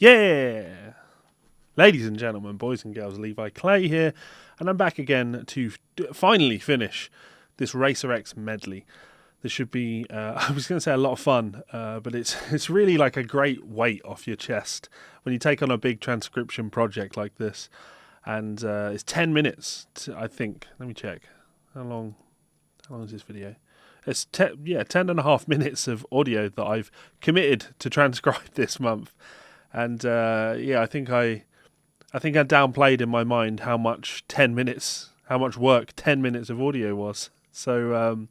Yeah! Ladies and gentlemen, boys and girls, Levi Clay here, and I'm back again to finally finish this Racer X medley. This should be, I was going to say a lot of fun, but it's really like a great weight off your chest when you take on a big transcription project like this. And it's 10 minutes, I think. Let me check. How long is this video? It's 10 and a half minutes of audio that I've committed to transcribe this month. And I think I downplayed in my mind how much work 10 minutes of audio was. So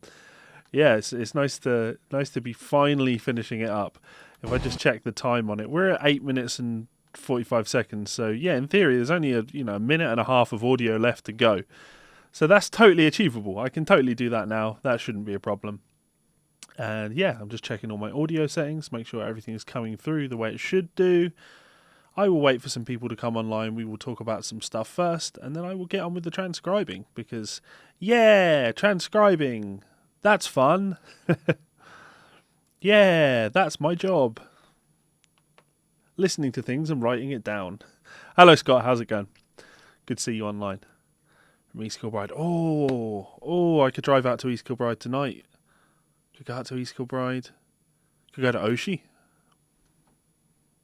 it's nice to be finally finishing it up. If I just check the time on it, we're at 8 minutes and 45 seconds. So yeah, in theory, there's only a minute and a half of audio left to go. So that's totally achievable. I can totally do that now. That shouldn't be a problem. And yeah, I'm just checking all my audio settings, make sure everything is coming through the way it should do. I will wait for some people to come online. We will talk about some stuff first, and then I will get on with the transcribing because, yeah, transcribing, that's fun. Yeah, that's my job. Listening to things and writing it down. Hello, Scott. How's it going? Good to see you online. From East Kilbride. Oh, I could drive out to East Kilbride tonight. Could go out to East Kilbride. Could go to Oshie.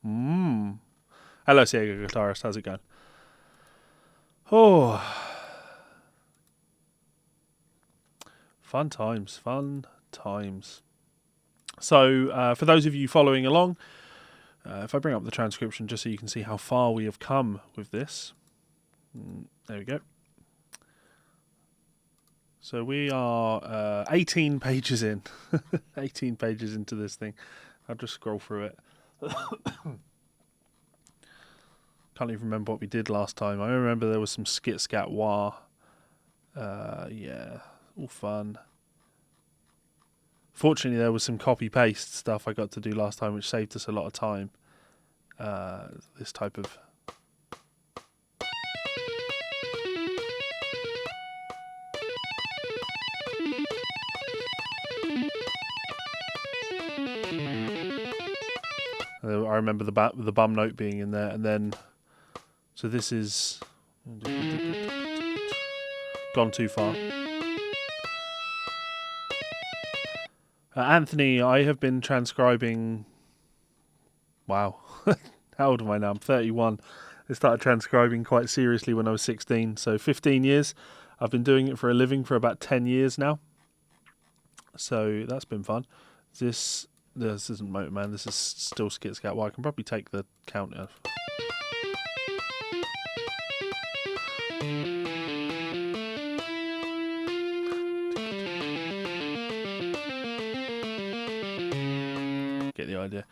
Hello, Sega Guitarist. How's it going? Oh. Fun times. So, for those of you following along, if I bring up the transcription just so you can see how far we have come with this. There we go. So we are 18 pages in. 18 pages into this thing. I'll just scroll through it. Can't even remember what we did last time. I remember there was some skit scat wah. All fun. Fortunately, there was some copy paste stuff I got to do last time, which saved us a lot of time. This type of. I remember the bum note being in there, and then so this is gone too far. Anthony, I have been transcribing. Wow, how old am I now? I'm 31. I started transcribing quite seriously when I was 16, so 15 years. I've been doing it for a living for about 10 years now. So that's been fun. This isn't Motorman, this is still Skit Scat. Well, I can probably take the count off. Get the idea.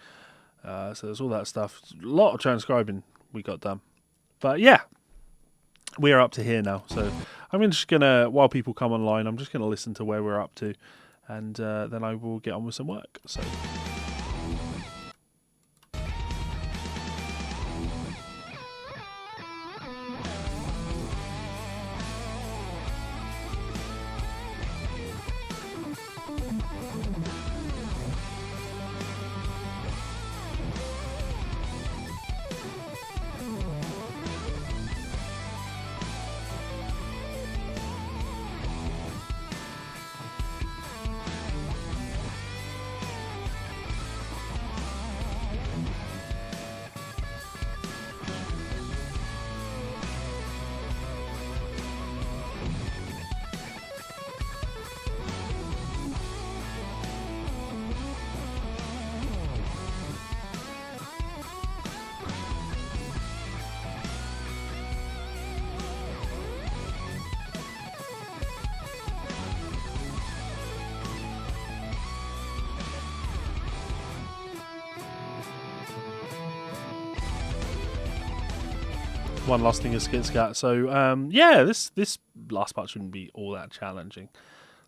So there's all that stuff. A lot of transcribing we got done. But yeah, we are up to here now. So I'm just going to, while people come online, I'm just going to listen to where we're up to. And then I will get on with some work. So. One last thing is Skit Scat. So this last part shouldn't be all that challenging.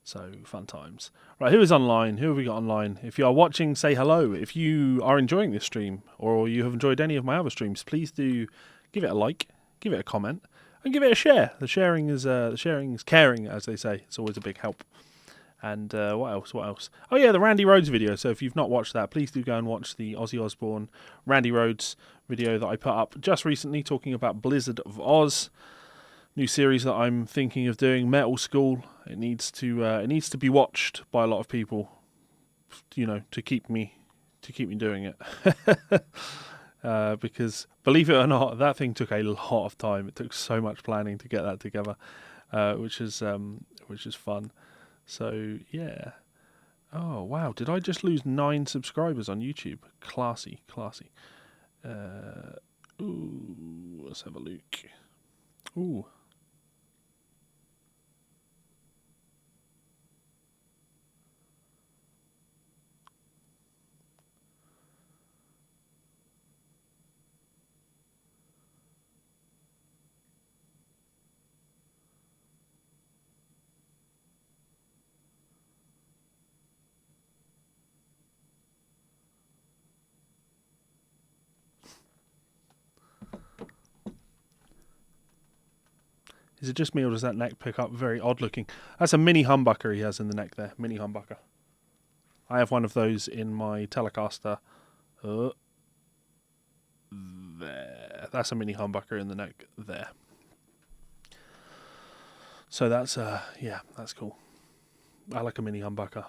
So fun times. Right, who is online? Who have we got online? If you are watching, say hello. If you are enjoying this stream or you have enjoyed any of my other streams, please do give it a like, give it a comment, and give it a share. The sharing is caring, as they say. It's always a big help. And what else? What else? Oh yeah, the Randy Rhoads video. So if you've not watched that, please do go and watch the Ozzy Osbourne, Randy Rhoads video that I put up just recently, talking about Blizzard of Oz, new series that I'm thinking of doing. Metal School. It needs to be watched by a lot of people, to keep me doing it. Because believe it or not, that thing took a lot of time. It took so much planning to get that together, which is fun. So yeah. Oh wow! Did I just lose 9 subscribers on YouTube? Classy. Let's have a look. Ooh. Is it just me, or does that neck pick up very odd looking? That's a mini humbucker he has in the neck there. Mini humbucker. I have one of those in my Telecaster. There. That's a mini humbucker in the neck there. So that's that's cool. I like a mini humbucker.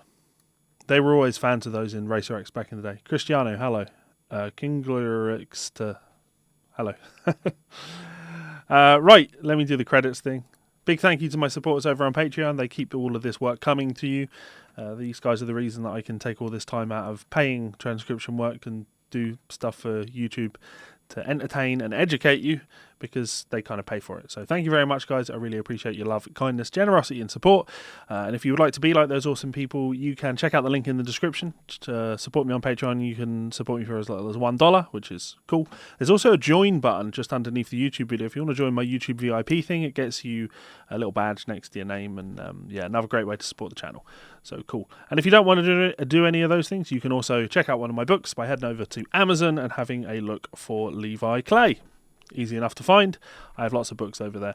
They were always fans of those in Racer X back in the day. Cristiano, hello. Kinglurix, hello. Right, let me do the credits thing. Big thank you to my supporters over on Patreon. They keep all of this work coming to you. These guys are the reason that I can take all this time out of paying transcription work and do stuff for YouTube to entertain and educate you, because they kind of pay for it. So thank you very much, guys. I really appreciate your love, kindness, generosity and support. And if you would like to be like those awesome people, you can check out the link in the description to support me on Patreon. You can support me for as little as $1, which is cool. There's also a join button just underneath the YouTube video. If you want to join my YouTube VIP thing, it gets you a little badge next to your name, and another great way to support the channel. So cool. And if you don't want to do any of those things, you can also check out one of my books by heading over to Amazon and having a look for Levi Clay. Easy enough to find. I have lots of books over there.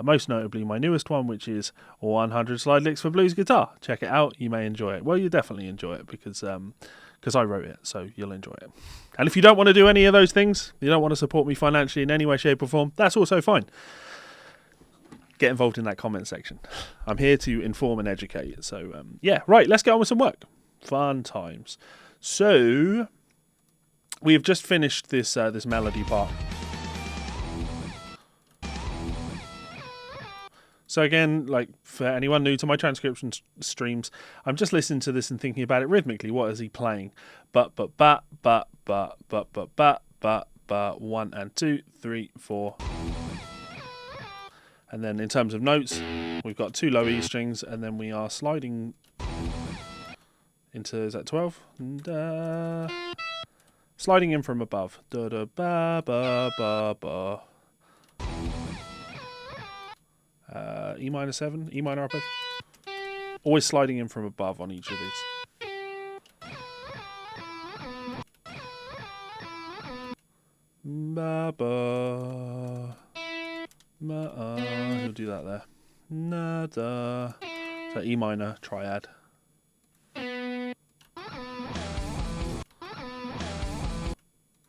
Most notably my newest one, which is 100 Slide Licks for Blues Guitar. Check it out. You may enjoy it. Well, you definitely enjoy it because I wrote it, so you'll enjoy it. And if you don't want to do any of those things, you don't want to support me financially in any way, shape or form, that's also fine. Get involved in that comment section. I'm here to inform and educate. So, right, let's get on with some work. Fun times. So, we have just finished this melody part. So again, like for anyone new to my transcription streams, I'm just listening to this and thinking about it rhythmically. What is he playing? But, 1 and 2, 3, 4. And then in terms of notes, we've got 2 low E strings, and then we are sliding into, is that 12? And, sliding in from above. Da da ba ba ba ba. E minor 7, E minor arpeggio. Always sliding in from above on each of these. Ba ba. Ma he'll do that there. Nada. So E minor triad.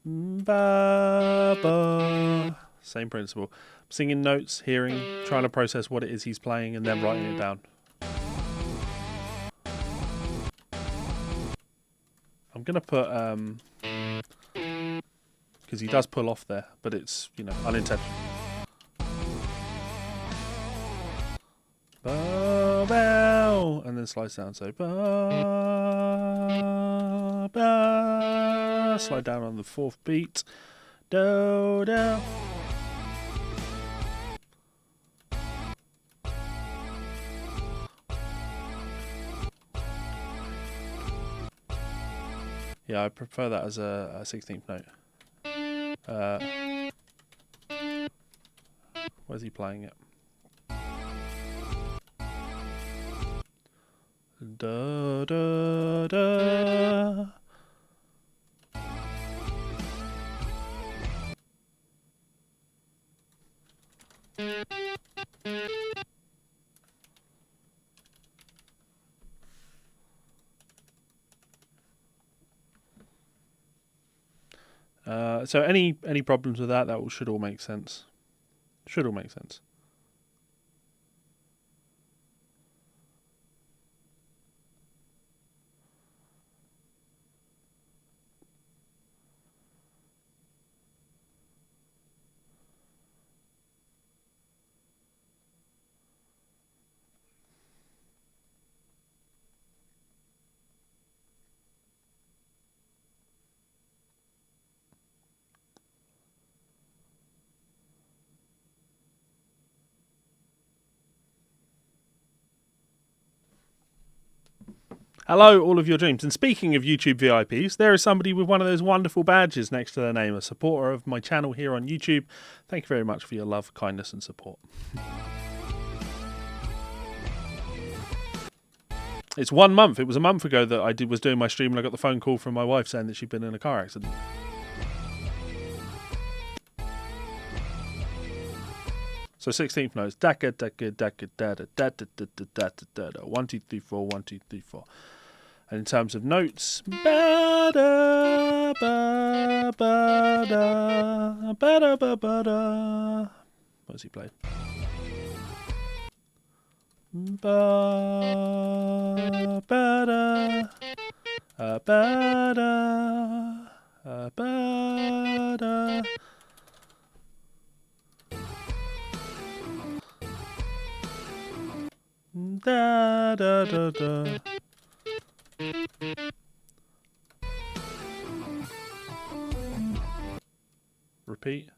Ba ba. Same principle. Singing notes, hearing, trying to process what it is he's playing, and then writing it down. I'm gonna put because he does pull off there, but it's unintentional. Ba bow, and then slides down. So ba ba, slide down on the 4th beat. Do do. Yeah, I prefer that as a 16th note. Where's he playing it? Da da da. So any problems with that should all make sense. Should all make sense. Hello, all of your dreams. And speaking of YouTube VIPs, there is somebody with one of those wonderful badges next to their name, a supporter of my channel here on YouTube. Thank you very much for your love, kindness, and support. It's 1 month. It was a month ago that I was doing my stream and I got the phone call from my wife saying that she'd been in a car accident. So 16th notes. Daka daka daka da da da da da da da da. 1 2 3 4 1 2 3 4. And in terms of notes, ba da ba ba da ba da ba ba da. What does he play? Ba ba da ba da ba da. Da da da da. Repeat.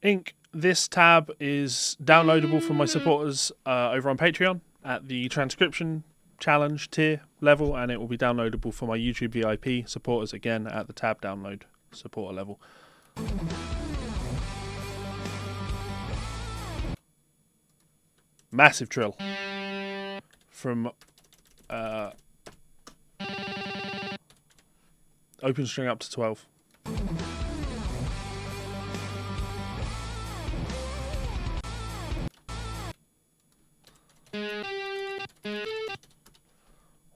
Inc. This tab is downloadable from my supporters over on Patreon at the Transcription Challenge tier level, and it will be downloadable for my YouTube VIP supporters again at the tab download supporter level. Massive trill from open string up to 12.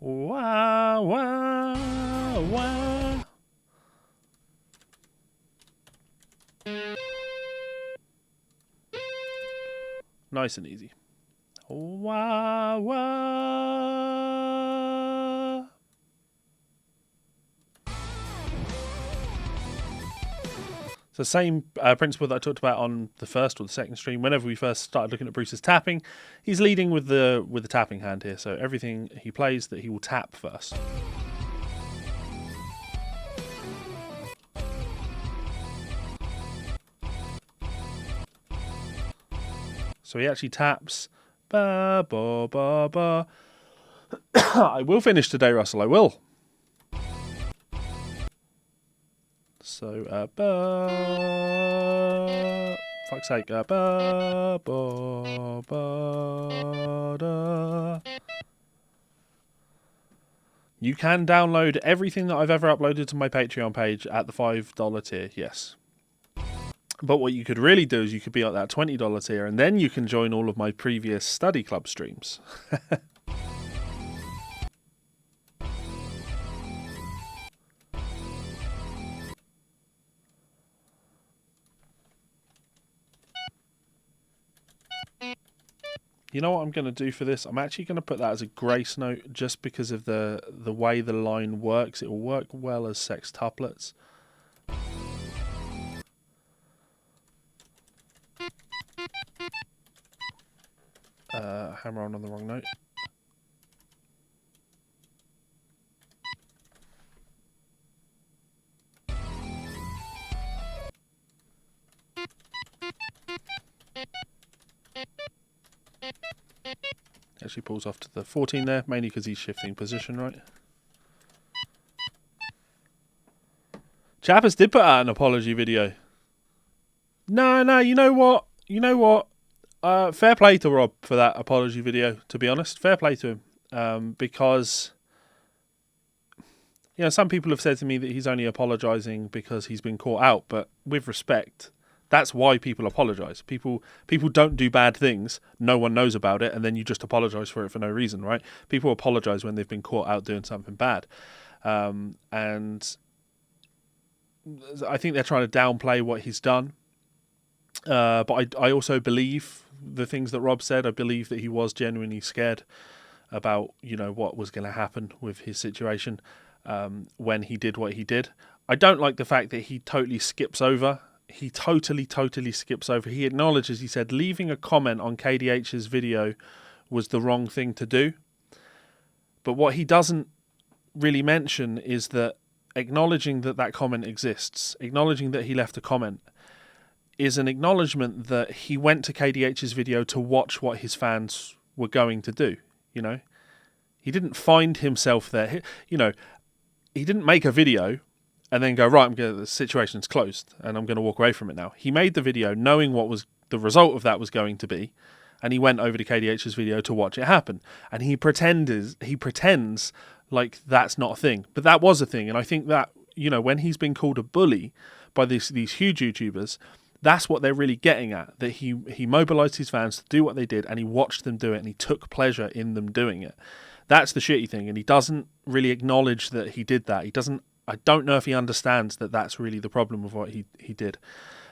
Wow, wow, wow. Nice and easy. Wow, wow. It's the same principle that I talked about on the first or the second stream. Whenever we first started looking at Bruce's tapping, he's leading with the tapping hand here. So everything he plays, that he will tap first. So he actually taps. Ba ba ba ba. I will finish today, Russell. I will. So, ba, fuck's sake, ba, ba, ba, da. You can download everything that I've ever uploaded to my Patreon page at the $5 tier, yes. But what you could really do is you could be at that $20 tier, and then you can join all of my previous study club streams. You know what I'm going to do for this? I'm actually going to put that as a grace note just because of the way the line works. It will work well as sextuplets. Hammer on the wrong note. Actually pulls off to the 14 there, mainly because he's shifting position, right? Chappers did put out an apology video. No, you know what? Fair play to Rob for that apology video, to be honest. Fair play to him. Because, some people have said to me that he's only apologising because he's been caught out, but with respect, that's why people apologise. People don't do bad things, no one knows about it, and then you just apologise for it for no reason, right? People apologise when they've been caught out doing something bad. And I think they're trying to downplay what he's done. But I also believe the things that Rob said. I believe that he was genuinely scared about, what was going to happen with his situation when he did what he did. I don't like the fact that he totally skips over. He totally skips over. He acknowledges, he said, leaving a comment on KDH's video was the wrong thing to do. But what he doesn't really mention is that acknowledging that comment exists, acknowledging that he left a comment, is an acknowledgement that he went to KDH's video to watch what his fans were going to do, He didn't find himself there. He didn't make a video and then go, right, the situation's closed and I'm going to walk away from it now. He made the video knowing what was the result of that was going to be, and he went over to KDH's video to watch it happen. And he pretends like that's not a thing. But that was a thing. And I think that, when he's been called a bully by these huge YouTubers, that's what they're really getting at, that he mobilised his fans to do what they did, and he watched them do it, and he took pleasure in them doing it. That's the shitty thing, and he doesn't really acknowledge that he did that. I don't know if he understands that that's really the problem with what he did.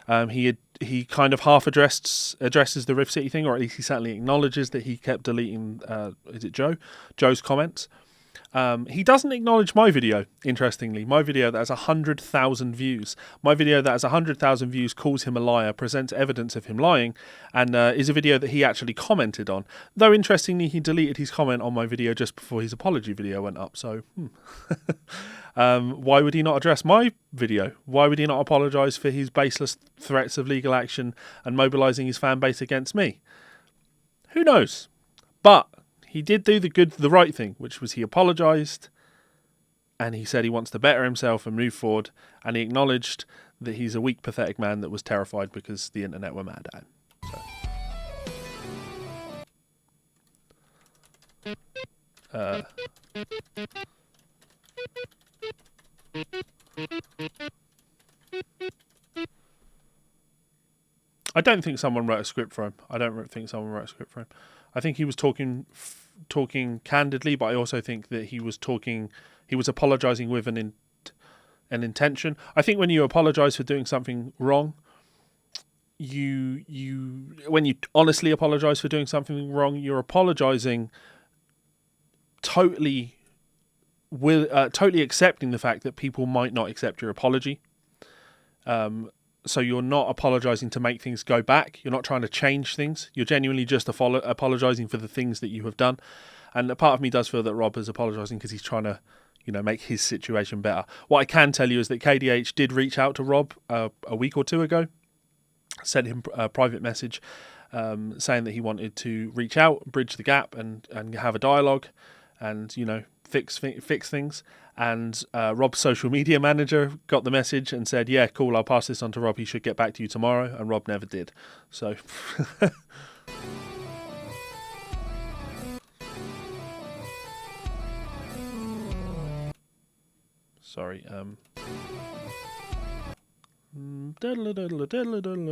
He kind of half addresses the Rift City thing, or at least he certainly acknowledges that he kept deleting, is it Joe's comments. He doesn't acknowledge my video, interestingly. My video that has 100,000 views. My video that has 100,000 views calls him a liar, presents evidence of him lying, and is a video that he actually commented on. Though, interestingly, he deleted his comment on my video just before his apology video went up, so... why would he not address my video? Why would he not apologise for his baseless threats of legal action and mobilising his fan base against me? Who knows? But... he did do the right thing, which was he apologised, and he said he wants to better himself and move forward, and he acknowledged that he's a weak, pathetic man that was terrified because the internet were mad at him. I don't think someone wrote a script for him. I think he was talking candidly, but I also think that he was apologising with an intention. I think when you apologise for doing something wrong, when you honestly apologise for doing something wrong, you're apologising totally accepting the fact that people might not accept your apology. So you're not apologising to make things go back. You're not trying to change things. You're genuinely just apologising for the things that you have done. And a part of me does feel that Rob is apologising because he's trying to, make his situation better. What I can tell you is that KDH did reach out to Rob a week or two ago, sent him a private message saying that he wanted to reach out, bridge the gap, and have a dialogue, and fix things. And Rob's social media manager got the message and said, yeah, cool, I'll pass this on to Rob, he should get back to you tomorrow, and Rob never did. So sorry,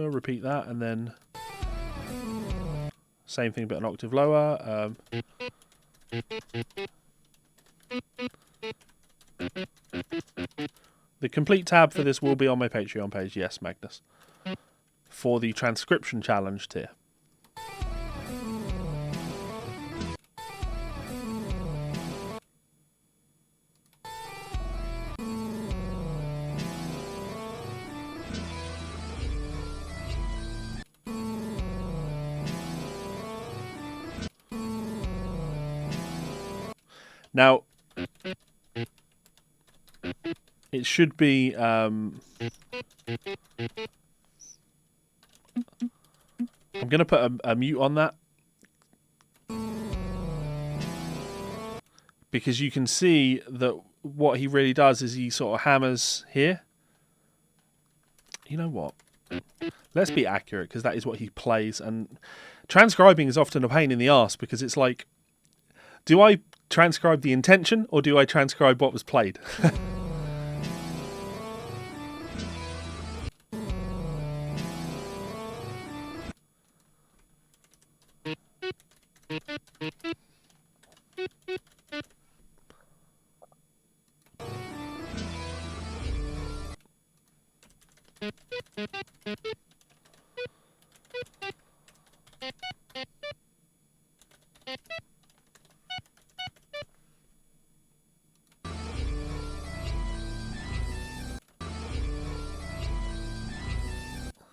repeat that, and then same thing but an octave lower. The complete tab for this will be on my Patreon page, yes, Magnus, for the transcription challenge tier. Now, it should be I'm going to put a mute on that because you can see that what he really does is he sort of hammers here. You know what? Let's be accurate, because that is what he plays. And transcribing is often a pain in the arse, because it's like, do I transcribe the intention or do I transcribe what was played?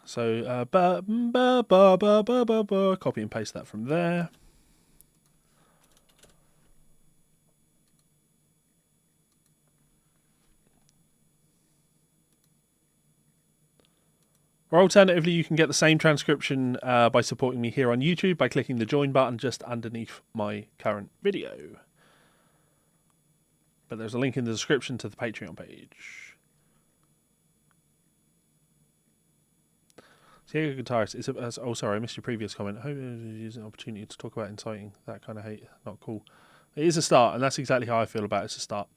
So, copy and paste that from there. Or alternatively, you can get the same transcription by supporting me here on YouTube by clicking the join button just underneath my current video. But there's a link in the description to the Patreon page. Diego Guitarist, oh sorry, I missed your previous comment. I hope use an opportunity to talk about inciting that kind of hate. Not cool. It is a start, and that's exactly how I feel about it. It's a start.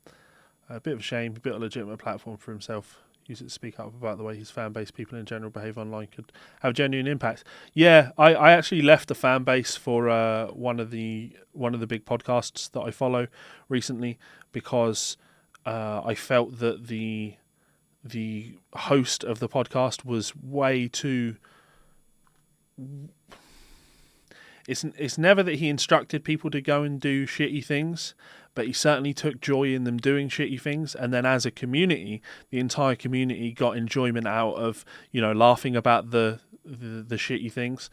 A bit of a shame, a bit of a legitimate platform for himself. Use it to speak up about the way his fan base, people in general, behave online could have genuine impact. Yeah, I actually left the fan base for one of the big podcasts that I follow recently because I felt that the host of the podcast was way too. It's never that he instructed people to go and do shitty things, but he certainly took joy in them doing shitty things. And then as a community, the entire community got enjoyment out of, laughing about the shitty things.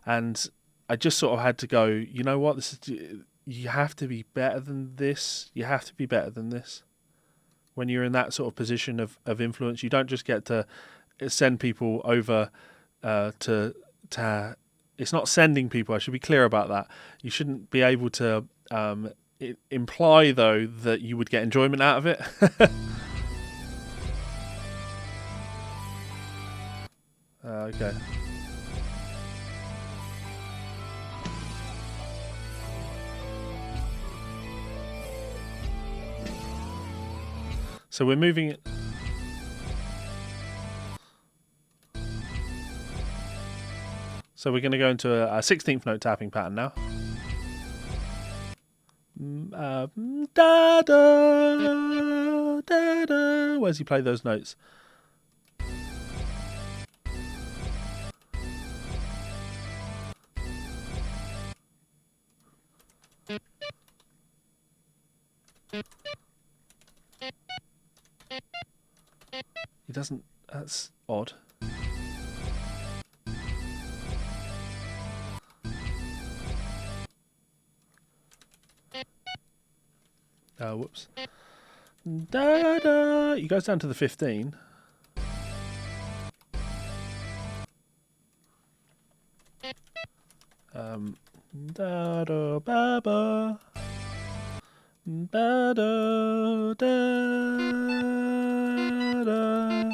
And I just sort of had to go, you know what, you have to be better than this. You have to be better than this. When you're in that sort of position of influence, you don't just get to send people over to it's not sending people. I should be clear about that. You shouldn't be able to imply, though, that you would get enjoyment out of it. Okay. So we're moving it. So we're going to go into a 16th note tapping pattern now. Da da da da. Where's he play those notes? He doesn't. That's odd. Whoops. Da da. He goes down to the 15. Da da ba ba. Da da da da.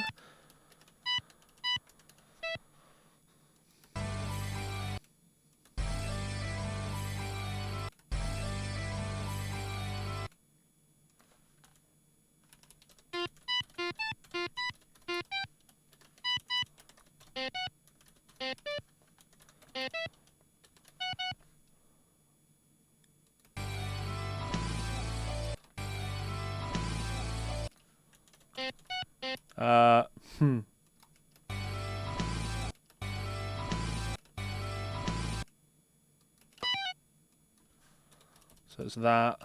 So it's that.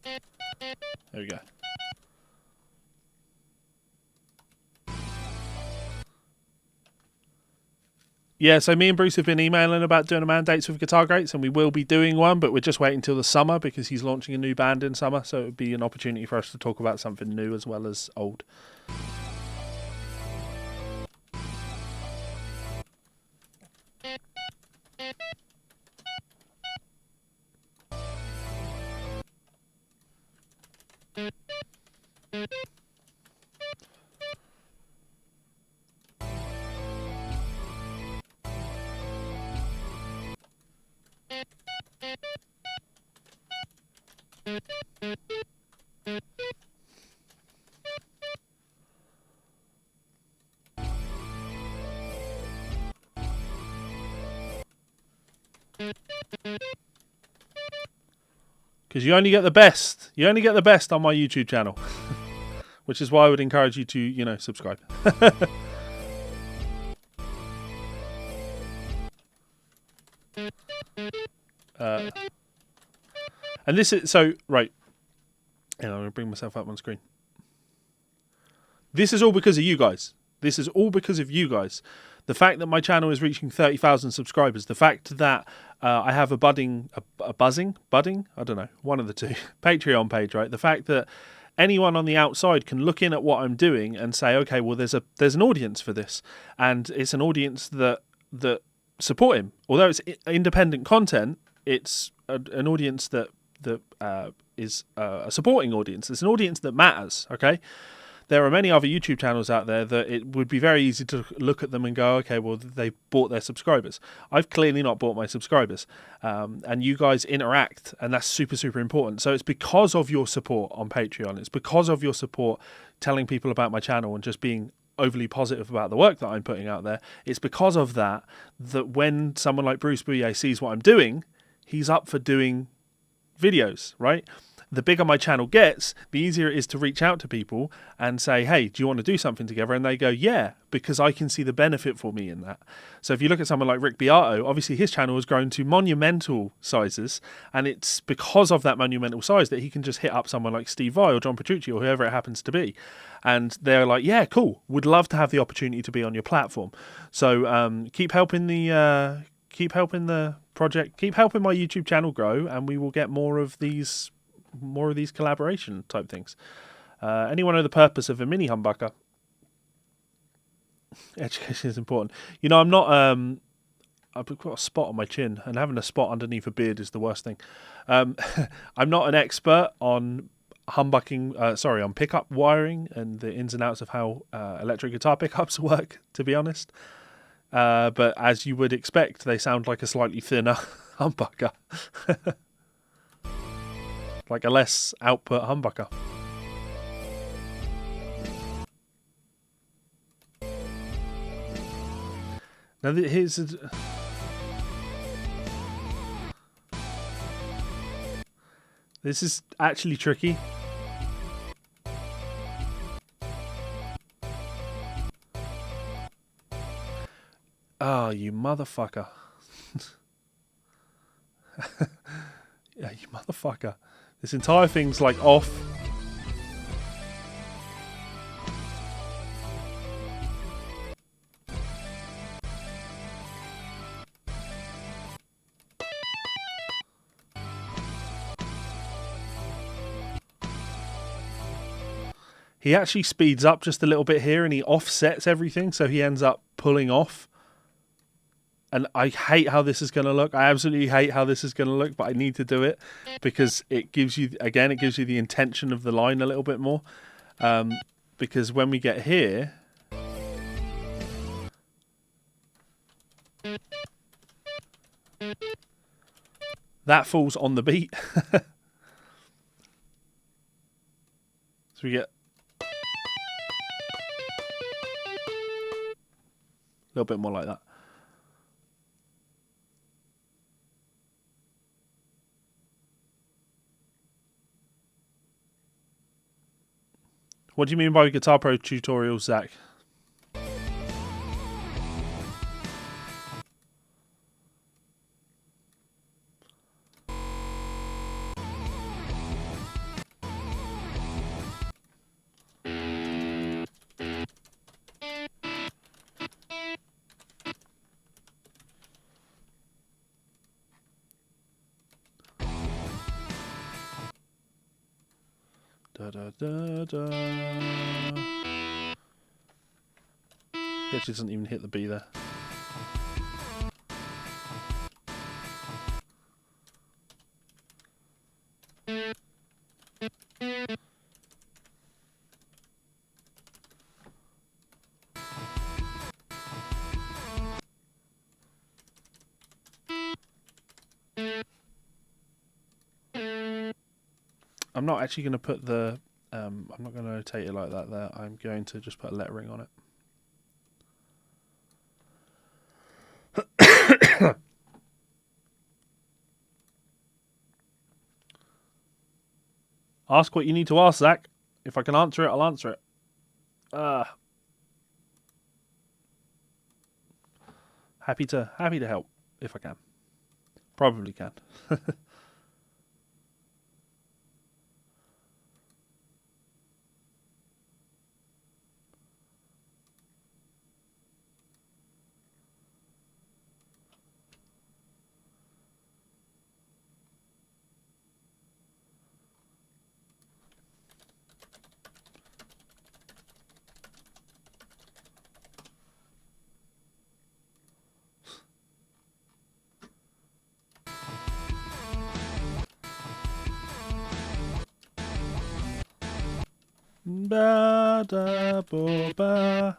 There we go. Yeah, so me and Bruce have been emailing about doing a mandates with Guitar Greats, and we will be doing one, but we're just waiting till the summer because he's launching a new band in summer, so it would be an opportunity for us to talk about something new as well as old. Because you only get the best. You only get the best on my YouTube channel. Which is why I would encourage you to, you know, subscribe. And this is... So, right. And I'm going to bring myself up on screen. This is all because of you guys. This is all because of you guys. The fact that my channel is reaching 30,000 subscribers. The fact that I have a budding... buzzing? Budding? I don't know. One of the two. Patreon page, right? The fact that anyone on the outside can look in at what I'm doing and say, okay, well, there's an audience for this. And it's an audience that support him. Although it's independent content, it's an audience that is a supporting audience. It's an audience that matters, okay? There are many other YouTube channels out there that it would be very easy to look at them and go, okay, well, they bought their subscribers. I've clearly not bought my subscribers. And you guys interact, and that's super, super important. So it's because of your support on Patreon. It's because of your support telling people about my channel and just being overly positive about the work that I'm putting out there. It's because of that when someone like Bruce Bouillet sees what I'm doing, he's up for doing videos, right? The bigger my channel gets, the easier it is to reach out to people and say, hey, do you want to do something together? And they go, yeah, because I can see the benefit for me in that. So if you look at someone like Rick Beato, obviously his channel has grown to monumental sizes, and it's because of that monumental size that he can just hit up someone like Steve Vai or John Petrucci or whoever it happens to be. And they're like, yeah, cool, would love to have the opportunity to be on your platform. So keep helping the project, keep helping my YouTube channel grow, and we will get more of these collaboration type things. Anyone know the purpose of a mini humbucker? Education is important. You know, I'm not... I've got a spot on my chin, and having a spot underneath a beard is the worst thing. I'm not an expert on humbucking, on pickup wiring and the ins and outs of how electric guitar pickups work, to be honest. But as you would expect, they sound like a slightly thinner humbucker. Like a less output humbucker. Now here's this is actually tricky. Oh, you motherfucker. Yeah, you motherfucker. This entire thing's like off. He actually speeds up just a little bit here and he offsets everything, so he ends up pulling off. And I hate how this is going to look. I absolutely hate how this is going to look, but I need to do it because it gives you, again, it gives you the intention of the line a little bit more. Because when we get here, that falls on the beat. So we get a little bit more like that. What do you mean by Guitar Pro tutorials, Zach? Da, da, da, da. He actually doesn't even hit the B there. I'm not actually going to put the I'm not going to notate it like that there. I'm going to just put a lettering on it. Ask what you need to ask, Zach. If I can answer it, I'll answer it. Happy to help if I can. Probably can. Ba da bo ba.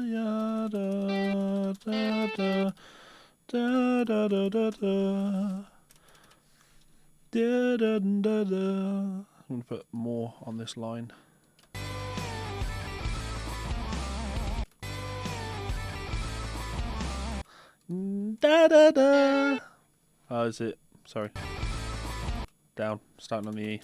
Ya da da da da da da da da. Da, da, da, da. I'm going to put more on this line. Da da da. Oh, is it? Sorry. Down. Starting on the E.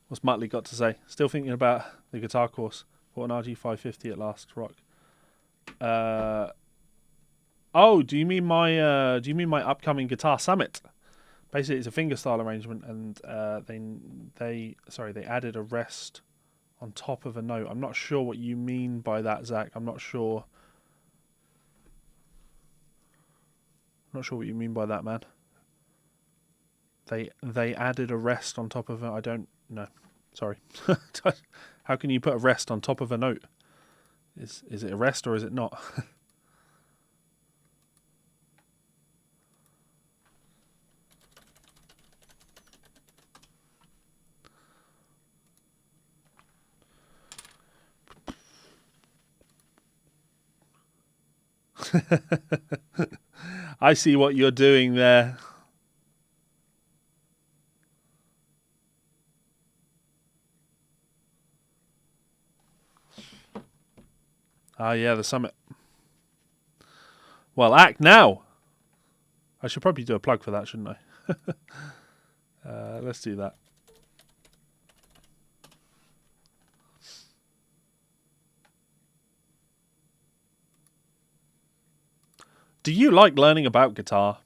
What's Muttley got to say? Still thinking about the guitar course. Bought an RG550 at last rock. Oh, do you mean my upcoming guitar summit? Basically, it's a fingerstyle arrangement, and they added a rest on top of a note. I'm not sure what you mean by that, Zach. I'm not sure what you mean by that, man. They added a rest on top of it. I don't know. Sorry. How can you put a rest on top of a note? Is it a rest or is it not? I see what you're doing there. Ah, yeah, the summit. Well, act now. I should probably do a plug for that, shouldn't I? Let's do that. Do you like learning about guitar?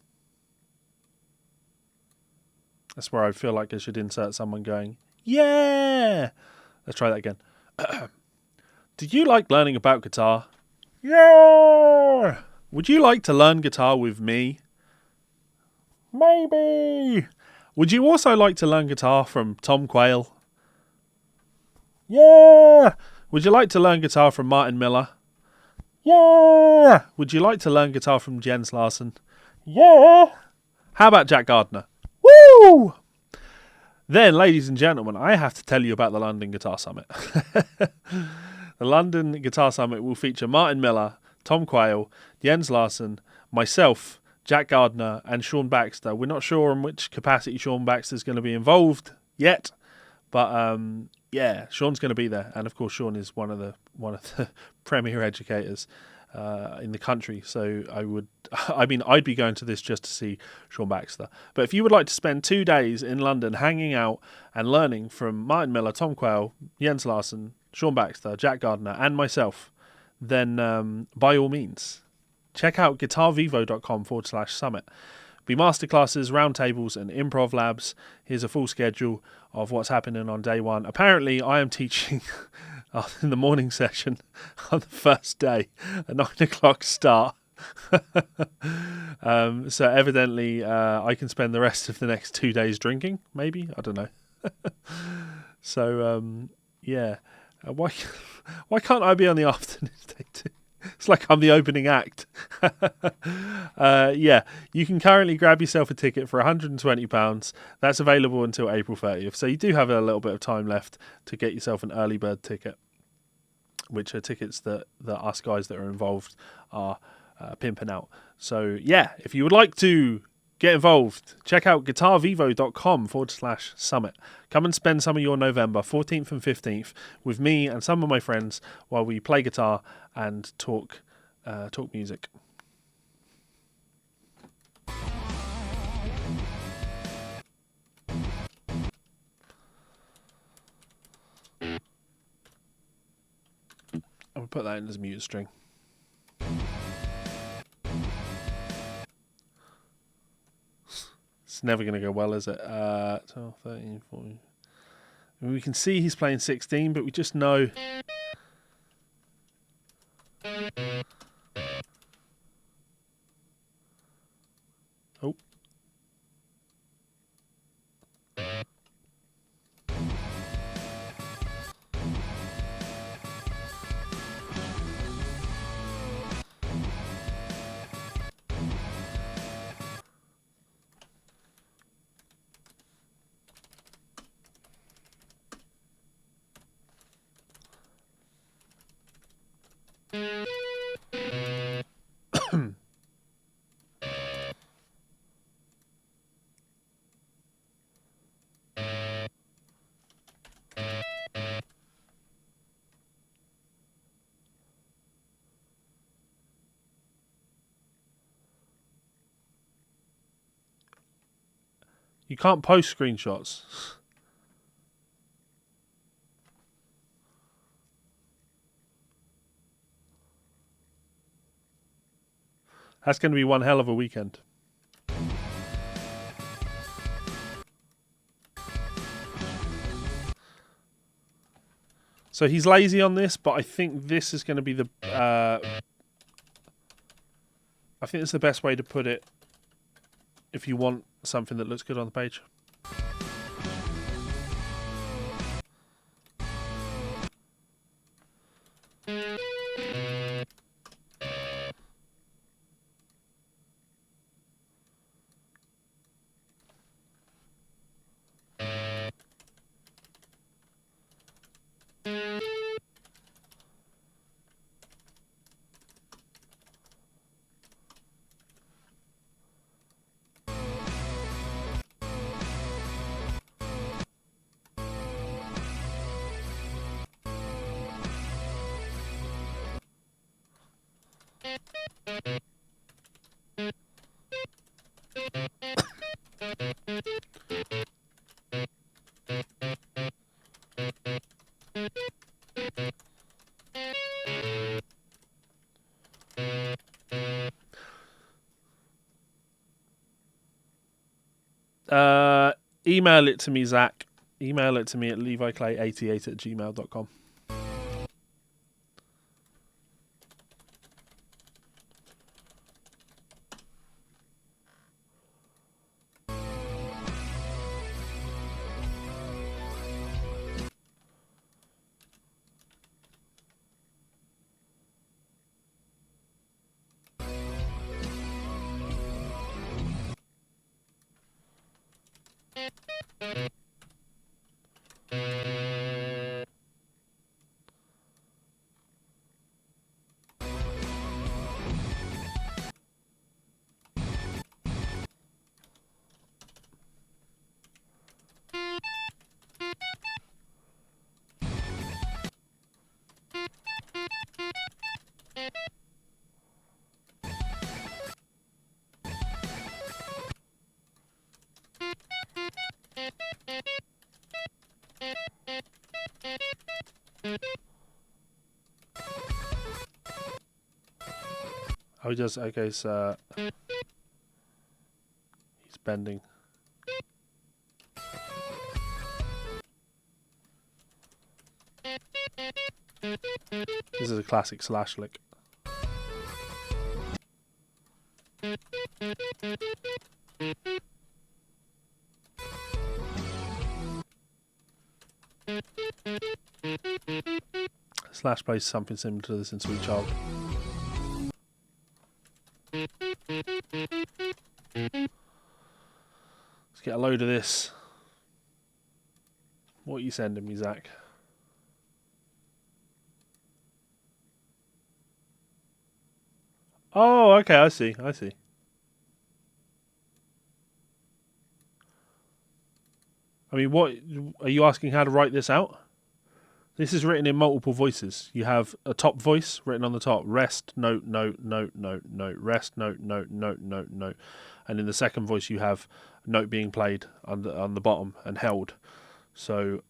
That's where I feel like I should insert someone going, yeah! Let's try that again. Do you like learning about guitar? Yeah! Would you like to learn guitar with me? Maybe! Would you also like to learn guitar from Tom Quayle? Yeah! Would you like to learn guitar from Martin Miller? Yeah! Would you like to learn guitar from Jens Larsen? Yeah! How about Jack Gardner? Woo! Then, ladies and gentlemen, I have to tell you about the London Guitar Summit. The London Guitar Summit will feature Martin Miller, Tom Quayle, Jens Larsen, myself, Jack Gardner, and Sean Baxter. We're not sure in which capacity Sean Baxter is going to be involved yet, but yeah, Sean's going to be there, and of course, Sean is one of the premier educators in the country. So I'd be going to this just to see Sean Baxter. But if you would like to spend 2 days in London hanging out and learning from Martin Miller, Tom Quayle, Jens Larsen, Sean Baxter, Jack Gardner, and myself, then by all means, check out guitarvivo.com/summit. Be masterclasses, roundtables, and improv labs. Here's a full schedule of what's happening on day one. Apparently, I am teaching in the morning session on the first day, a 9 o'clock start. So evidently, I can spend the rest of the next 2 days drinking. Maybe, I don't know. So yeah, why why can't I be on the afternoon day too? It's like I'm the opening act. Yeah, you can currently grab yourself a ticket for £120. That's available until April 30th. So you do have a little bit of time left to get yourself an early bird ticket, which are tickets that us guys that are involved are pimping out. So yeah, if you would like to get involved, check out guitarvivo.com/summit. Come and spend some of your November 14th and 15th with me and some of my friends while we play guitar and talk music. I'll put that in as a mute string. It's never going to go well, is it? 12, 13, 14. I mean, we can see he's playing 16, but we just know. Oh. You can't post screenshots. That's going to be one hell of a weekend. So he's lazy on this, but I think this is going to be the. I think it's the best way to put it if you want something that looks good on the page. Email it to me, Zach. Email it to me at leviclay88@gmail.com. Oh, he does. Okay, so he's bending. This is a classic slash lick. Slash plays something similar to this in Sweet Child. Let's get a load of this. What are you sending me, Zach? Oh, okay, I see. I mean, what are you asking how to write this out? This is written in multiple voices. You have a top voice written on the top, rest, note, note, note, note, note, rest, note, note, note, note, note. And in the second voice, you have a note being played on the bottom and held. So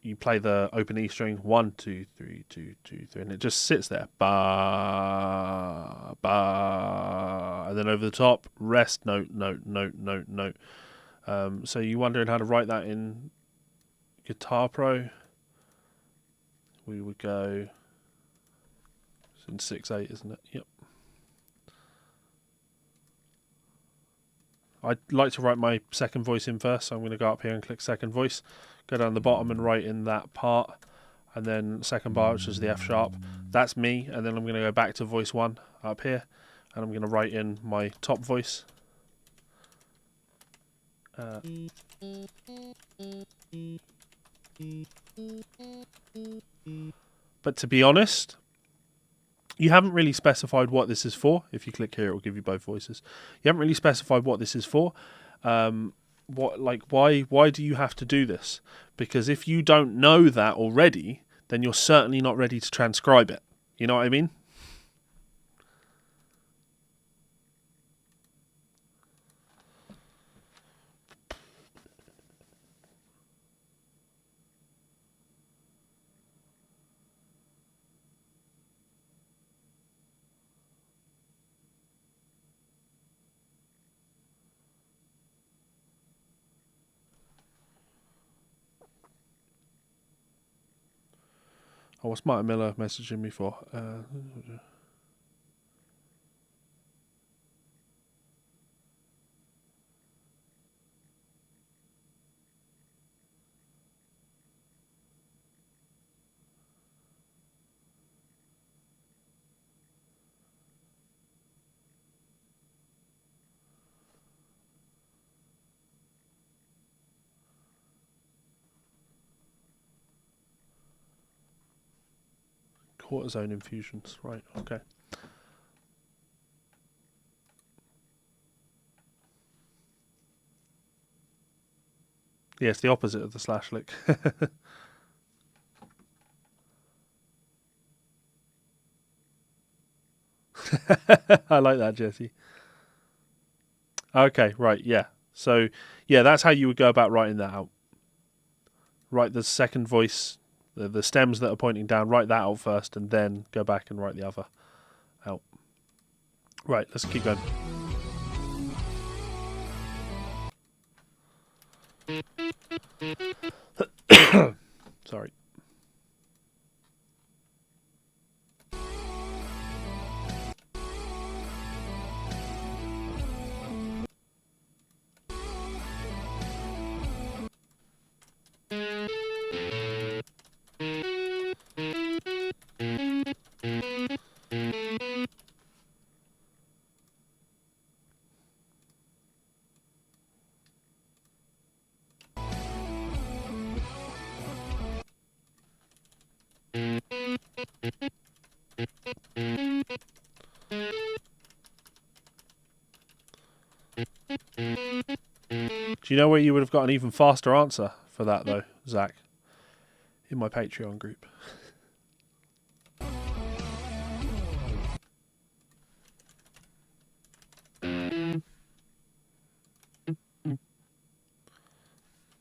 you play the open E string, 1, 2, 3, 2, 2, 3, and it just sits there. Ba, ba. And then over the top, rest, note, note, note, note, note. So you're wondering how to write that in Guitar Pro? We would go, it's in 6/8, isn't it? Yep. I'd like to write my second voice in first, so I'm going to go up here and click second voice, go down the bottom and write in that part, and then second bar, which is the F sharp. That's me, and then I'm going to go back to voice 1 up here, and I'm going to write in my top voice. But to be honest, you haven't really specified what this is for. If you click here, it will give you both voices. You haven't really specified what this is for. Why do you have to do this? Because if you don't know that already, then you're certainly not ready to transcribe it. You know what I mean? Oh, what's Martin Miller messaging me for? Cortisone infusions, right? Okay. Yeah, it's the opposite of the slash lick. I like that, Jesse. Okay, right, yeah. So, yeah, that's how you would go about writing that out. Write the second voice, the stems that are pointing down, write that out first, and then go back and write the other out. Right, let's keep going. Sorry. Do you know where you would have got an even faster answer for that, though, Zach? In my Patreon group.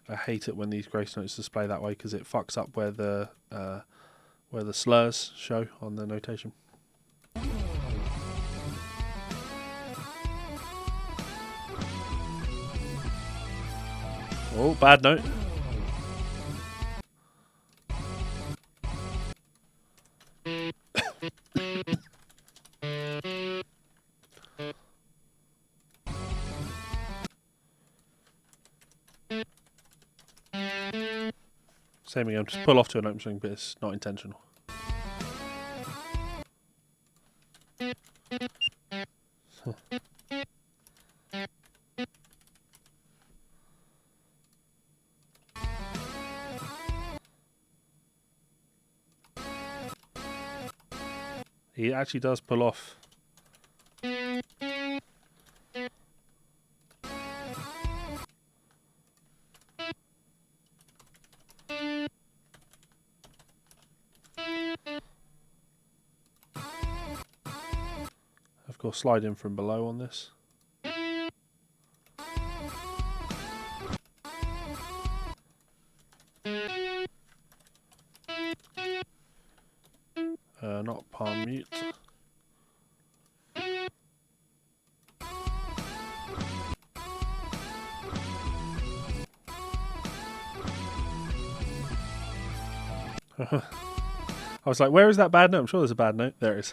I hate it when these grace notes display that way because it fucks up where the slurs show on the notation. Oh, bad note. Same again, just pull off to an open string, but it's not intentional. He actually does pull off. Of course, slide in from below on this. Not palm mute. I was like, where is that bad note? I'm sure there's a bad note. There it is.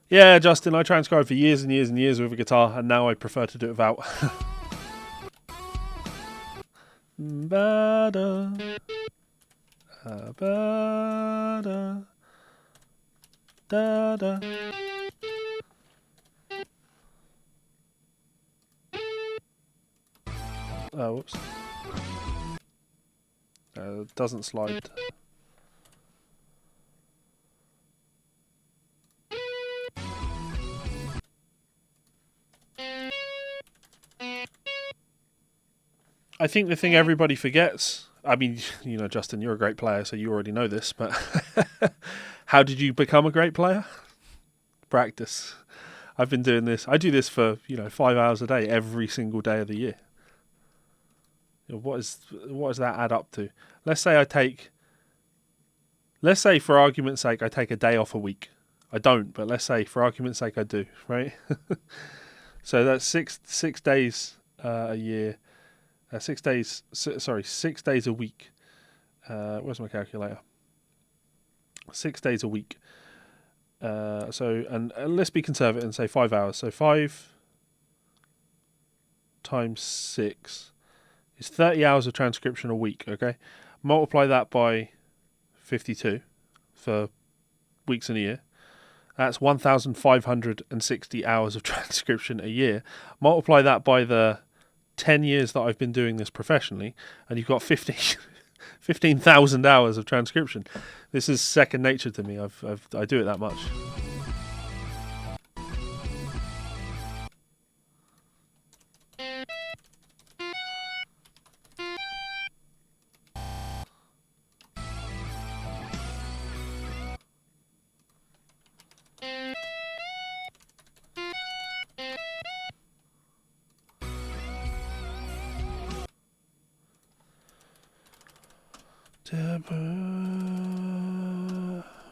Yeah, Justin, I transcribed for years and years and years with a guitar, and now I prefer to do it without. Ba-da, ba-da, da-da. Oh, whoops. It doesn't slide. I think the thing everybody forgets, I mean, you know, Justin, you're a great player, so you already know this, but how did you become a great player? Practice. I've been doing this. I do this for, 5 hours a day, every single day of the year. What does that add up to? Let's say for argument's sake, I take a day off a week. I don't, but let's say for argument's sake, I do, right? So that's six days a year. 6 days. 6 days a week. Where's my calculator? 6 days a week. And let's be conservative and say 5 hours. So 5 times 6 is 30 hours of transcription a week. Okay, multiply that by 52 for weeks in a year. That's 1,560 hours of transcription a year. Multiply that by the 10 years that I've been doing this professionally, and you've got 15,000 hours of transcription. This is second nature to me. I do it that much. Deborah,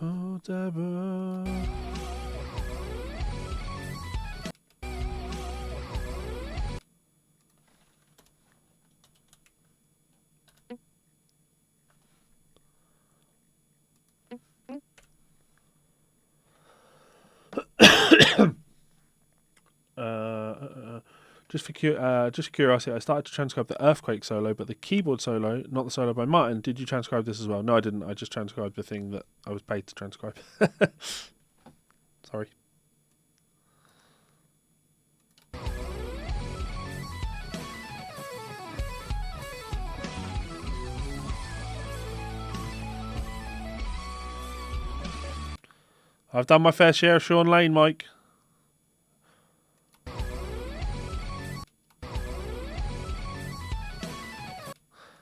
oh Deborah. Just for curiosity, I started to transcribe the Earthquake solo, but the keyboard solo, not the solo by Martin. Did you transcribe this as well? No, I didn't. I just transcribed the thing that I was paid to transcribe. Sorry. I've done my fair share of Sean Lane, Mike.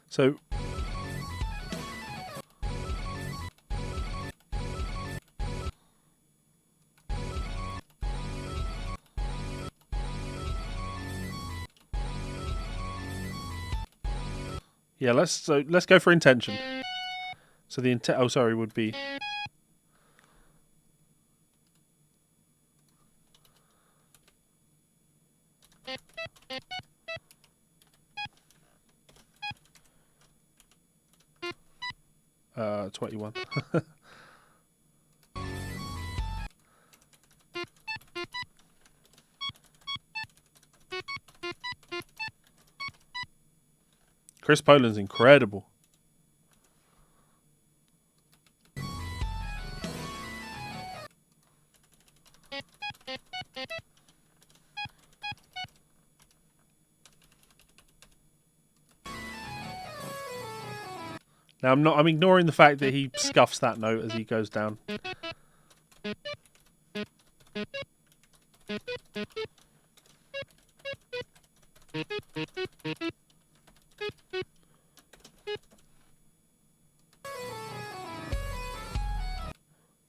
So, yeah, let's go for intention. So the intent, would be uh 21. Chris Poland's incredible. Now I'm ignoring the fact that he scuffs that note as he goes down.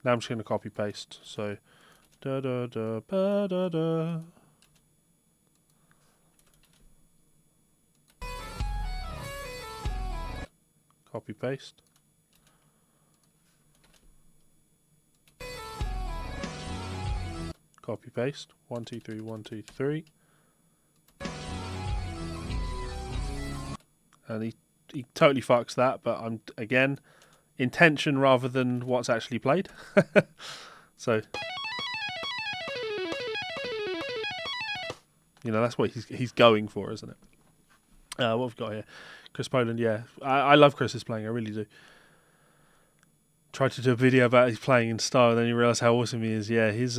Now I'm just going to copy paste. So, da da da ba da da. Copy paste. Copy paste. 1 2 3 1 2 3. And he totally fucks that, but I'm again intention rather than what's actually played. So, you know, that's what he's going for, isn't it? What we've got here, Chris Poland. Yeah, I love Chris's playing. I really do. Tried to do a video about his playing in style, and then you realise how awesome he is. Yeah, his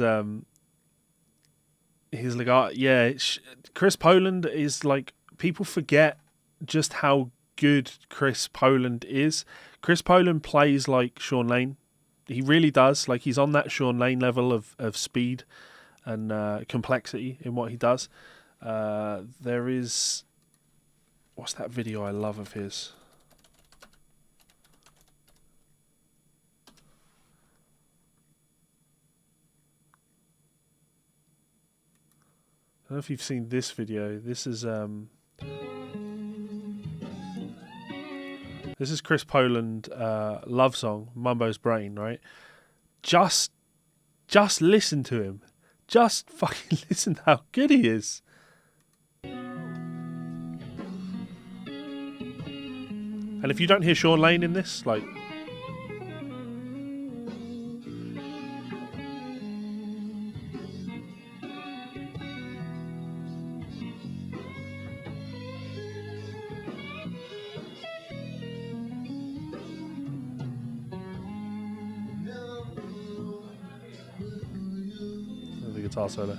legato. Yeah, Chris Poland is like, people forget just how good Chris Poland is. Chris Poland plays like Sean Lane. He really does. Like, he's on that Sean Lane level of speed and complexity in what he does. There is... What's that video I love of his? I don't know if you've seen this video. This is Chris Poland love song, Mumbo's Brain, right? Just listen to him. Just fucking listen to how good he is. And if you don't hear Sean Lane in this, like... the guitar solo.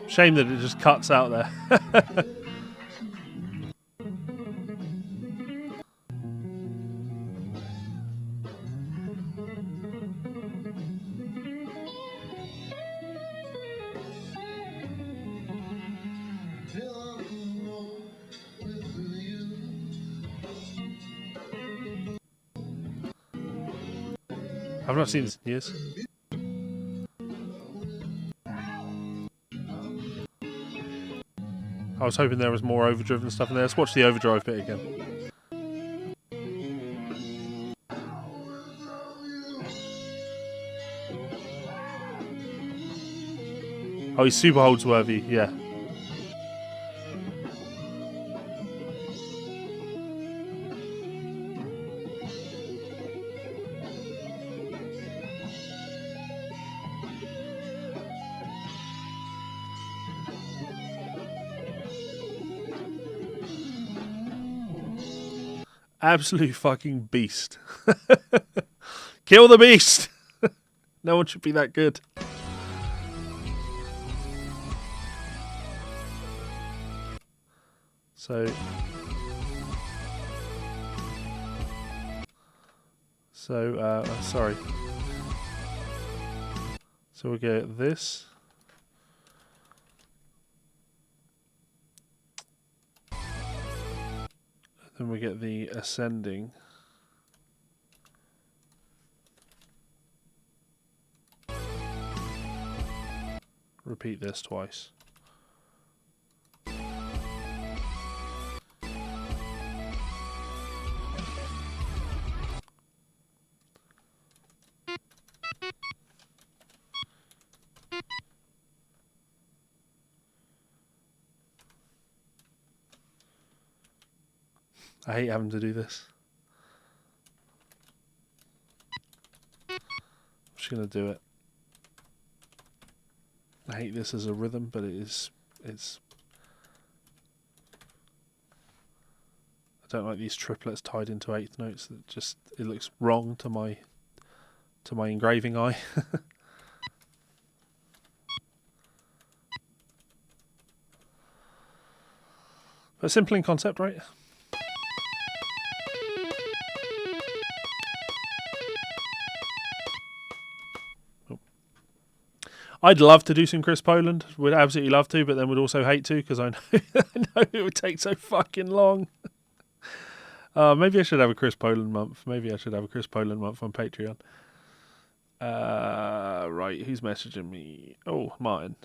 Shame that it just cuts out there. I've not seen this in years. I was hoping there was more overdriven stuff in there. Let's watch the overdrive bit again. Oh, he's super Holdsworthy, yeah. Absolute fucking beast. Kill the beast! No one should be that good. So So, sorry. So we get this. Then we get the ascending. Repeat this twice. I hate having to do this. I'm just going to do it. I hate this as a rhythm, but it's... I don't like these triplets tied into eighth notes. It looks wrong to my engraving eye. But simple in concept, right? I'd love to do some Chris Poland. Would absolutely love to, but then would also hate to because I know, I know it would take so fucking long. Maybe I should have a Chris Poland month. Maybe I should have a Chris Poland month on Patreon. Right, who's messaging me? Oh, Martin.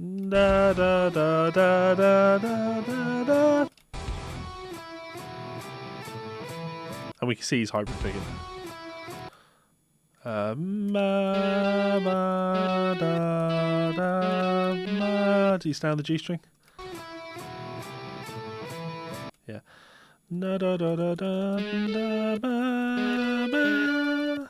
Da da da da da da da da. And we can see he's hybrid picking. Ma ma da da ma. Do you stay on the G string? Yeah. Da da da da da da ba ba.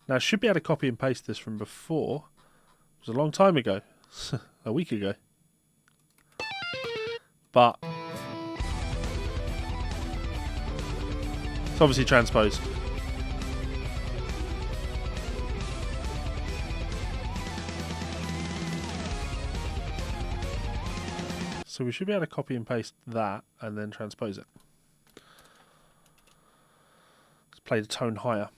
Now, I should be able to copy and paste this from before. It was a long time ago. A week ago. But it's obviously transposed. So we should be able to copy and paste that and then transpose it. Let's play the tone higher.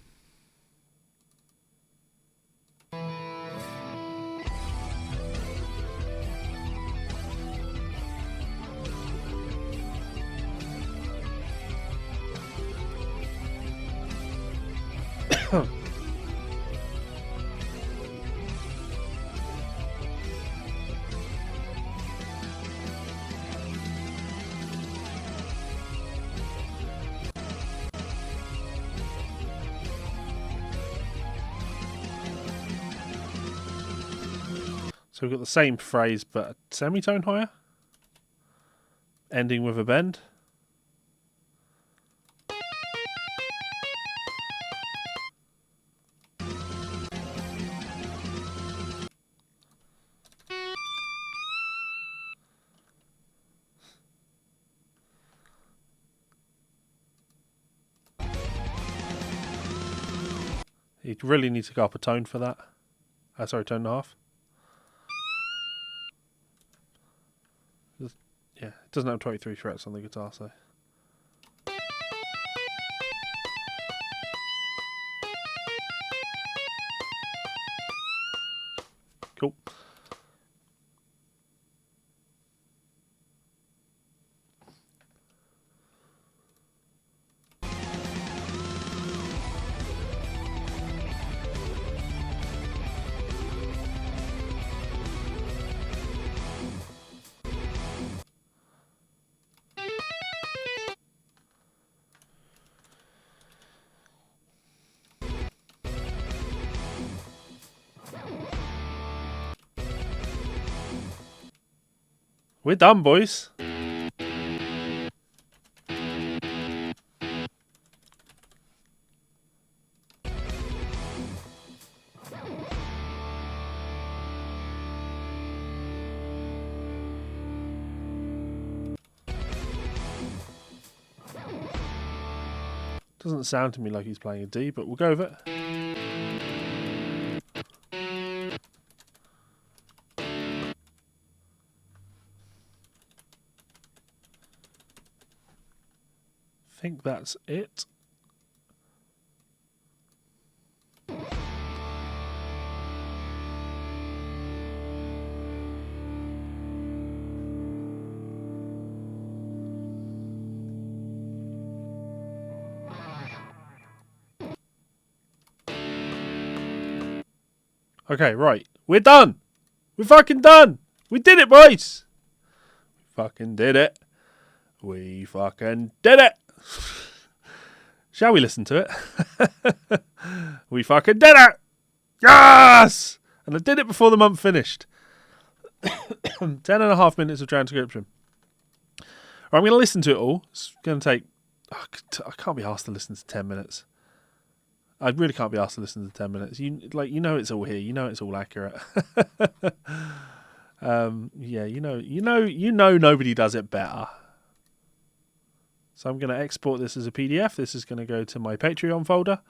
So we've got the same phrase, but a semitone higher, ending with a bend. You really need to go up a tone for that. Sorry, tone and a half. Yeah, it doesn't have 23 frets on the guitar, so. Cool. We're done, boys. Doesn't sound to me like he's playing a D, but we'll go with it. I think that's it. Okay, right. We're done. We're fucking done. We did it, boys. We fucking did it. We fucking did it. Shall we listen to it? We fucking did it. Yes! And I did it before the month finished. 10.5 minutes of transcription. I'm going to listen to it all. It's going to take... I can't be asked to listen to 10 minutes. I really can't be asked to listen to 10 minutes. You know it's all here. You know it's all accurate. Yeah, you know nobody does it better. So I'm going to export this as a PDF. This is going to go to my Patreon folder,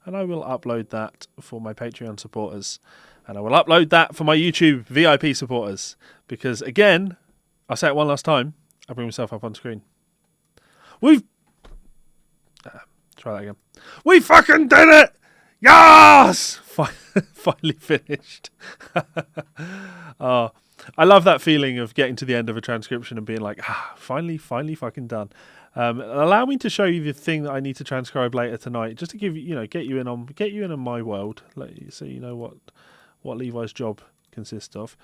and I will upload that for my Patreon supporters, and I will upload that for my YouTube VIP supporters. Because again, I'll say it one last time. I bring myself up on screen. Try that again. We fucking did it! Yes! Finally finished. I love that feeling of getting to the end of a transcription and being like, finally fucking done. Allow me to show you the thing that I need to transcribe later tonight, just to give you, get you in on my world, so you know what Levi's job consists of.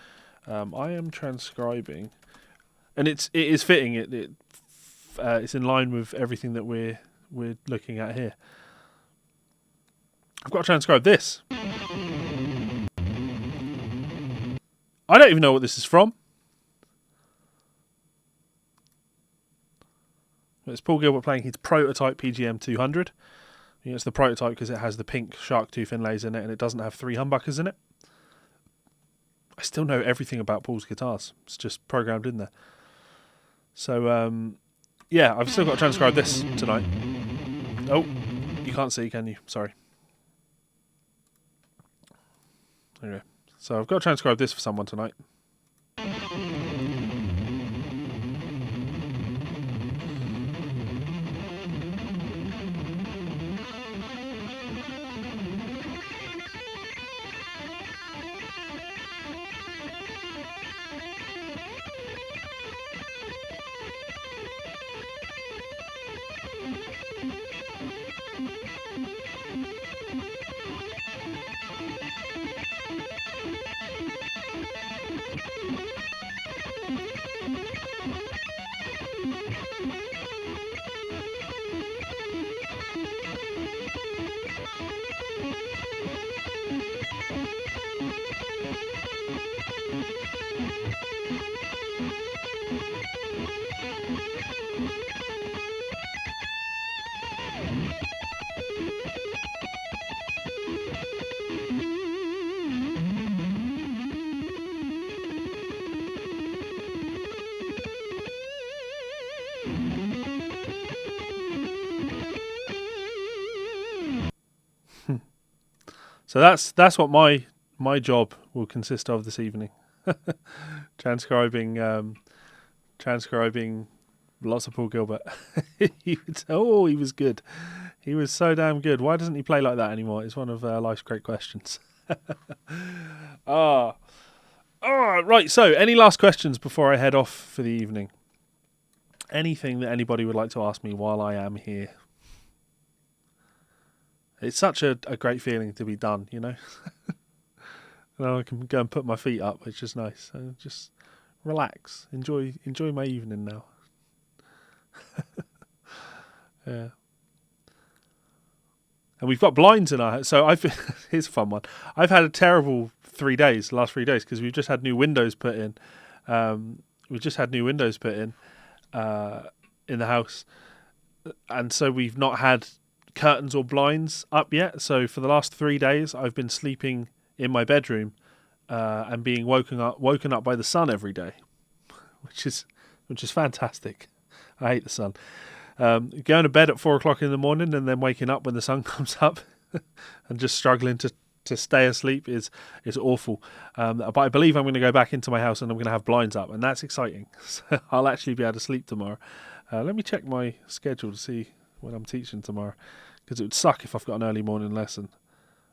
I am transcribing, and it is fitting. It's in line with everything that we're looking at here. I've got to transcribe this. I don't even know what this is from. It's Paul Gilbert playing his prototype PGM 200. It's the prototype because it has the pink shark tooth inlays in it, and it doesn't have 3 humbuckers in it. I still know everything about Paul's guitars. It's just programmed in there. So, yeah, I've still got to transcribe this tonight. Oh, you can't see, can you? Sorry. Anyway, so I've got to transcribe this for someone tonight. So that's what my job will consist of this evening. transcribing lots of Paul Gilbert. He was good. He was so damn good. Why doesn't he play like that anymore? It's one of life's great questions. Right. So, any last questions before I head off for the evening? Anything that anybody would like to ask me while I am here? It's such a great feeling to be done, And I can go and put my feet up, which is nice. And just relax, enjoy my evening now. Yeah. And we've got blinds in our house. So here's a fun one. I've had a terrible last 3 days, because we've just had new windows put in. In the house, and so we've not had curtains or blinds up yet. So for the last 3 days, I've been sleeping in my bedroom and being woken up by the sun every day, which is fantastic. I hate the sun. Going to bed at 4 o'clock in the morning and then waking up when the sun comes up and just struggling to stay asleep is awful. But I believe I'm going to go back into my house and I'm going to have blinds up, and that's exciting. So I'll actually be able to sleep tomorrow. Let me check my schedule to see when I'm teaching tomorrow, because it would suck if I've got an early morning lesson.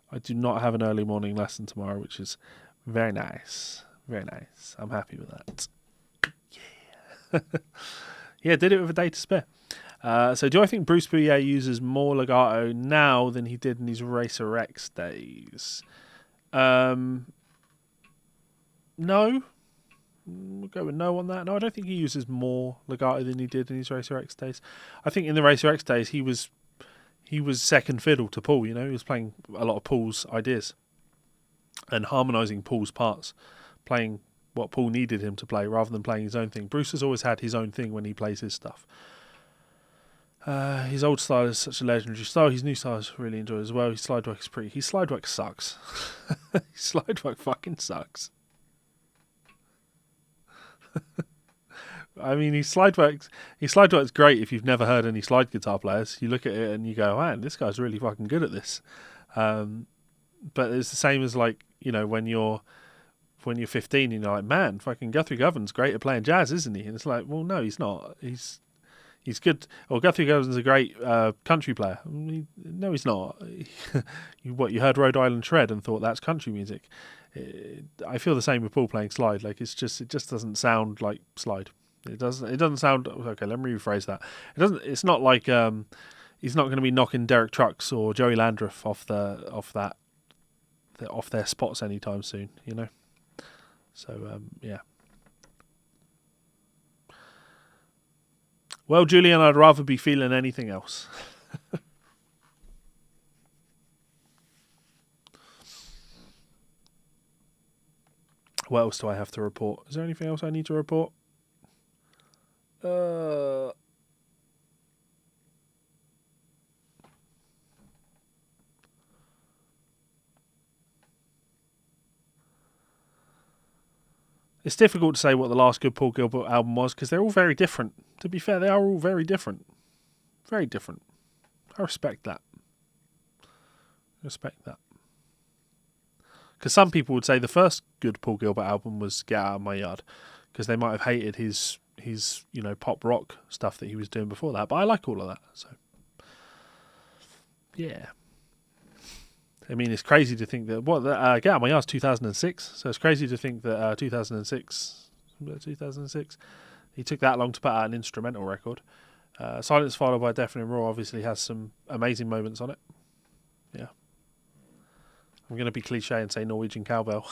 I do not have an early morning lesson tomorrow, which is very nice. Very nice. I'm happy with that. Yeah. Yeah, did it with a day to spare. So do I think Bruce Bouillet uses more legato now than he did in his Racer X days? No. We'll go with no on that. No, I don't think he uses more legato than he did in his Racer X days. I think in the Racer X days he was second fiddle to Paul. He was playing a lot of Paul's ideas and harmonising Paul's parts, playing what Paul needed him to play rather than playing his own thing. Bruce has always had his own thing when he plays his stuff. His old style is such a legendary style. His new style is really enjoyed as well. His slide work is pretty. His slide work sucks. His slide work fucking sucks. I mean, his slide work's great if you've never heard any slide guitar players. You look at it and you go, man, this guy's really fucking good at this. But it's the same as when you're 15 and you're like, man, fucking Guthrie Govan's great at playing jazz, isn't he? And it's like, well, no, he's not. He's good. Well, Guthrie Govan's a great country player. No, he's not. You heard Rhode Island Shred and thought that's country music. I feel the same with Paul playing slide. Like it just doesn't sound like slide. It doesn't sound okay. Let me rephrase that. It's not like he's not going to be knocking Derek Trucks or Joey Landreth off their spots anytime soon. So yeah. Well, Julian, I'd rather be feeling anything else. What else do I have to report? Is there anything else I need to report? It's difficult to say what the last good Paul Gilbert album was because they're all very different. To be fair, they are all very different. Very different. I respect that. Because some people would say the first good Paul Gilbert album was Get Out of My Yard, because they might have hated his pop rock stuff that he was doing before that. But I like all of that. So yeah. I mean, it's crazy to think that Get Out of My Yard's 2006. So it's crazy to think that 2006, he took that long to put out an instrumental record. Silence Followed by Deafening Roar obviously has some amazing moments on it. Yeah. I'm going to be cliche and say Norwegian Cowbell.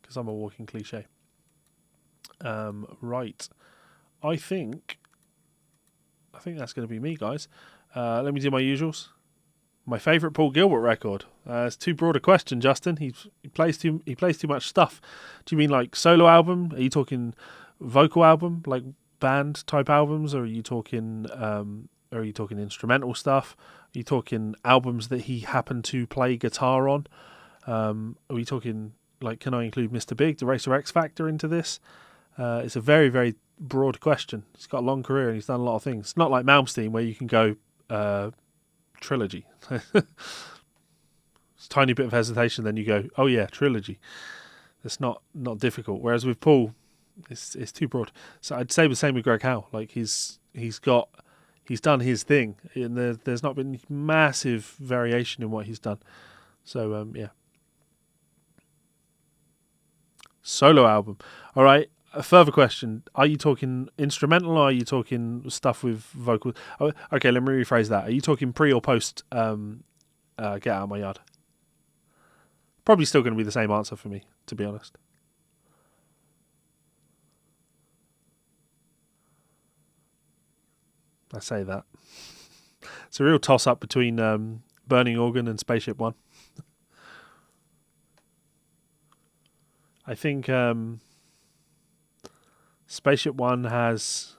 Because I'm a walking cliche. Right. I think that's going to be me, guys. Let me do my usuals. My favourite Paul Gilbert record. It's too broad a question, Justin. He plays too much stuff. Do you mean like solo album? Are you talking vocal album, like band type albums, or are you talking instrumental stuff? Are you talking albums that he happened to play guitar on? Are we talking like, can I include Mr. Big, the Racer X Factor into this? It's a very, very broad question. He's got a long career and he's done a lot of things. It's not like Malmsteen where you can go trilogy. It's a tiny bit of hesitation, then you go, oh yeah, trilogy. It's not difficult. Whereas with Paul, it's too broad. So I'd say the same with Greg Howe. Like he's done his thing, and there's not been massive variation in what he's done. So yeah. Solo album. All right. A further question. Are you talking instrumental or are you talking stuff with vocals? Oh, okay, let me rephrase that. Are you talking pre or post Get Out of My Yard? Probably still going to be the same answer for me, to be honest. I say that. It's a real toss-up between Burning Organ and Spaceship One. I think Spaceship One has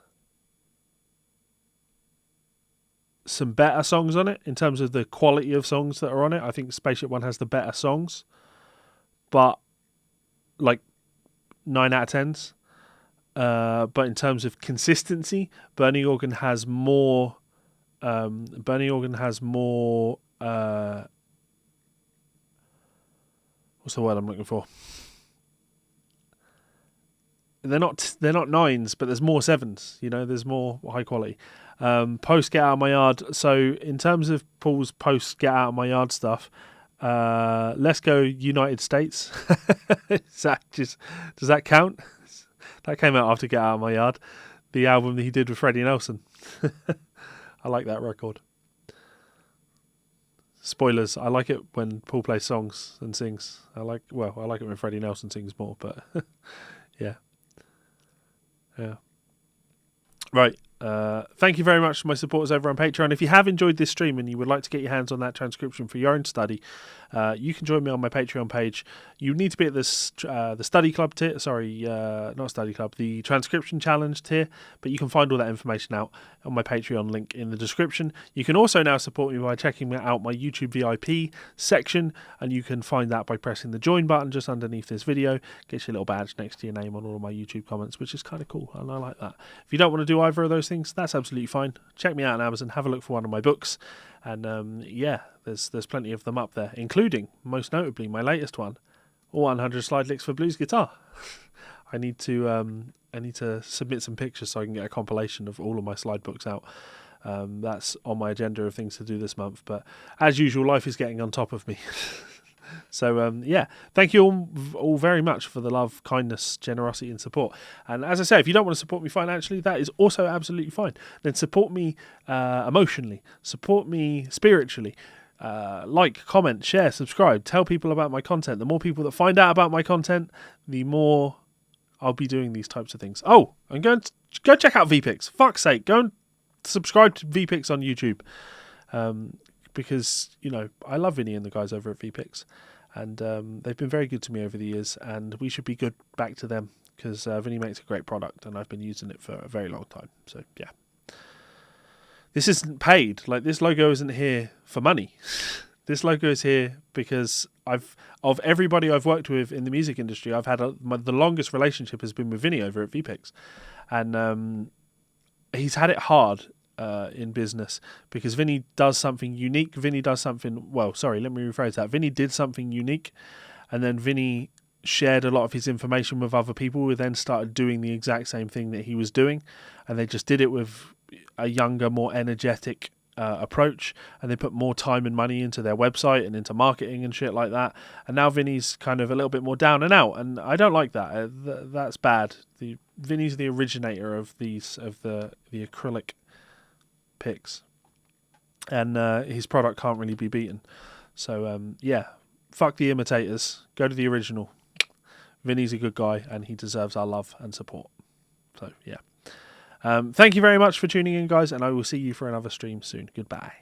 some better songs on it in terms of the quality of songs that are on it. I think Spaceship One has the better songs, but like 9 out of 10s. but in terms of consistency, Burning Organ has more. Burning Organ has more. What's the word I'm looking for? They're not nines, but there's more sevens. You know, there's more high quality. Post Get Out of My Yard. So in terms of Paul's post Get Out of My Yard stuff, let's go United States. Does that count? That came out after Get Out of My Yard, the album that he did with Freddie Nelson. I like that record. Spoilers, I like it when Paul plays songs and sings. I like it when Freddie Nelson sings more, but yeah. Right. Thank you very much to my supporters over on Patreon. If you have enjoyed this stream and you would like to get your hands on that transcription for your own study, you can join me on my Patreon page. You need to be at this the study club tier. Sorry, not study club, the transcription challenge tier. But you can find all that information out on my Patreon link in the description. You can also now support me by checking out my YouTube VIP section, and you can find that by pressing the join button just underneath this video. Gets you a little badge next to your name on all of my YouTube comments, which is kind of cool, and I like that. If you don't want to do either of those things, that's absolutely fine. Check me out on Amazon, have a look for one of my books, and there's plenty of them up there, including, most notably, my latest one, All 100 Slide Licks for Blues Guitar. I need to submit some pictures so I can get a compilation of all of my slide books out. That's on my agenda of things to do this month, but as usual, life is getting on top of me. So, thank you all very much for the love, kindness, generosity and support. And as I say, if you don't want to support me financially, that is also absolutely fine. Then support me emotionally, support me spiritually. Like, comment, share, subscribe, tell people about my content. The more people that find out about my content, the more I'll be doing these types of things. Oh, and go check out VPix. Fuck's sake, go and subscribe to VPix on YouTube. Because, I love Vinny and the guys over at VPix, and they've been very good to me over the years, and we should be good back to them, because Vinny makes a great product, and I've been using it for a very long time. So, yeah. This isn't paid. Like, this logo isn't here for money. This logo is here because of everybody I've worked with in the music industry, I've had the longest relationship has been with Vinny over at VPix, and he's had it hard in business because Vinny does something unique. Vinny did something unique, and then Vinny shared a lot of his information with other people who then started doing the exact same thing that he was doing, and they just did it with a younger, more energetic approach, and they put more time and money into their website and into marketing and shit like that. And now Vinny's kind of a little bit more down and out, and I don't like that. That's bad. Vinny's the originator of the acrylic picks, and his product can't really be beaten. So fuck the imitators, go to the original. Vinny's a good guy and he deserves our love and support. So thank you very much for tuning in, guys, and I will see you for another stream soon. Goodbye.